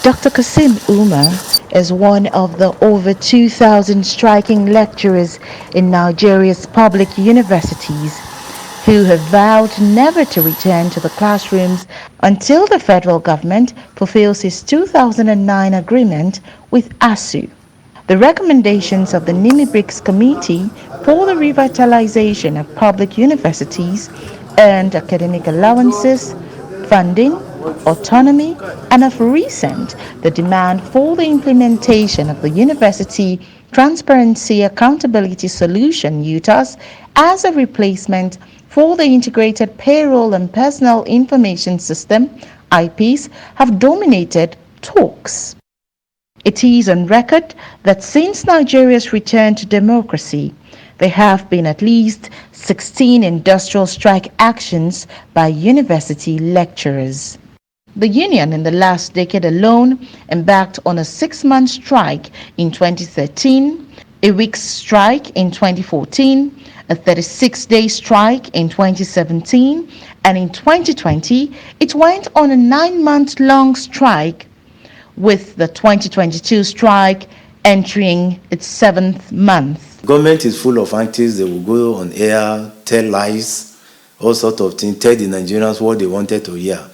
Dr. Kasim Umar is one of the over 2,000 striking lecturers in Nigeria's public universities who have vowed never to return to the classrooms until the federal government fulfills its 2009 agreement with Asuu. The recommendations of the NIMI-BRICS Committee for the Revitalization of Public Universities earned academic allowances, funding, autonomy, and of recent, the demand for the implementation of the University Transparency Accountability Solution UTAS as a replacement for the Integrated Payroll and Personal Information System IPs have dominated talks. It is on record that since Nigeria's return to democracy, there have been at least 16 industrial strike actions by university lecturers. The union in the last decade alone embarked on a 6-month strike in 2013, a week's strike in 2014, a 36-day strike in 2017, and in 2020 it went on a 9-month-long strike, with the 2022 strike entering its 7th month. Government is full of antics. They will go on air, tell lies, all sorts of things, tell the Nigerians what they wanted to hear.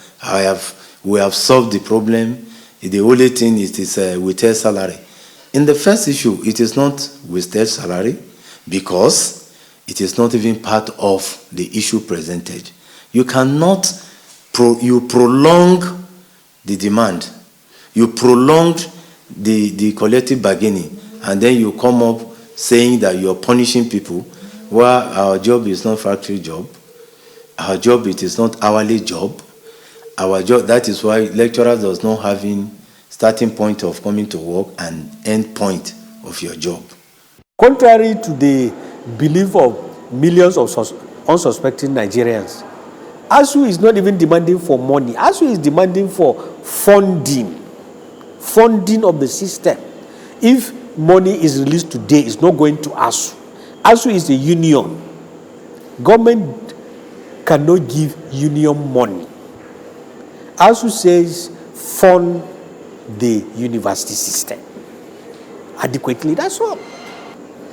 We have solved the problem. The only thing is withheld salary. In the first issue, it is not withheld salary because it is not even part of the issue presented. You cannot, you prolong the demand. You prolonged the collective bargaining, and then you come up saying that you're punishing people. Well, our job is not factory job. Our job, it is not hourly job. Our job, that is why lecturers does not having starting point of coming to work and end point of your job. Contrary to the belief of millions of unsuspecting Nigerians, Asuu is not even demanding for money. Asuu is demanding for funding of the system. If money is released today, it's not going to Asuu. Asuu is a union. Government cannot give union money. Asuu says fund the university system adequately. That's all.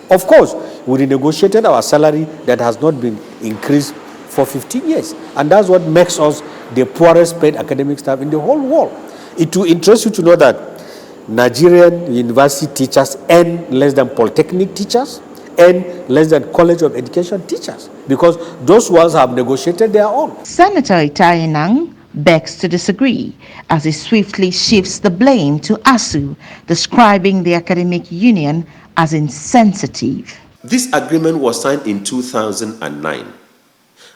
Of course, we renegotiated our salary that has not been increased for 15 years. And that's what makes us the poorest paid academic staff in the whole world. It will interest you to know that Nigerian university teachers earn less than polytechnic teachers, earn less than college of education teachers, because those ones have negotiated their own. Senator Itayenang begs to disagree as he swiftly shifts the blame to Asuu, describing the academic union as insensitive. This agreement was signed in 2009,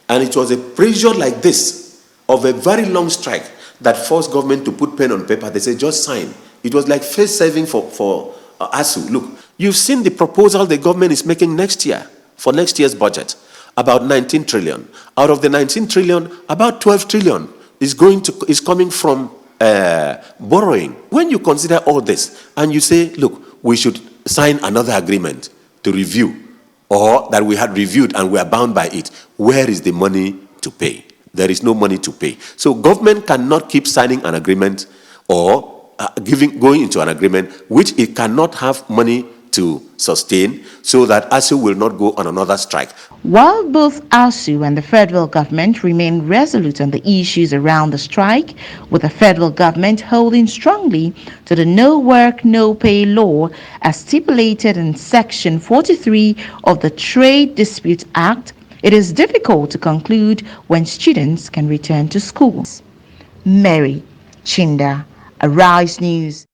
and it was a pressure like this of a very long strike that forced government to put pen on paper. They said, just sign. It was like face saving for Asuu. Look, you've seen the proposal the government is making next year, for next year's budget, about 19 trillion. Out of the 19 trillion, about 12 trillion is coming from borrowing. When you consider all this and you say, look, we should sign another agreement to review, or that we had reviewed and we are bound by it, where is the money to pay? There is no money to pay. So government cannot keep signing an agreement or going into an agreement which it cannot have money to sustain, so that Asuu will not go on another strike. While both Asuu and the federal government remain resolute on the issues around the strike, with the federal government holding strongly to the No Work, No Pay law as stipulated in Section 43 of the Trade Dispute Act, it is difficult to conclude when students can return to schools. Mary Chinda, Arise News.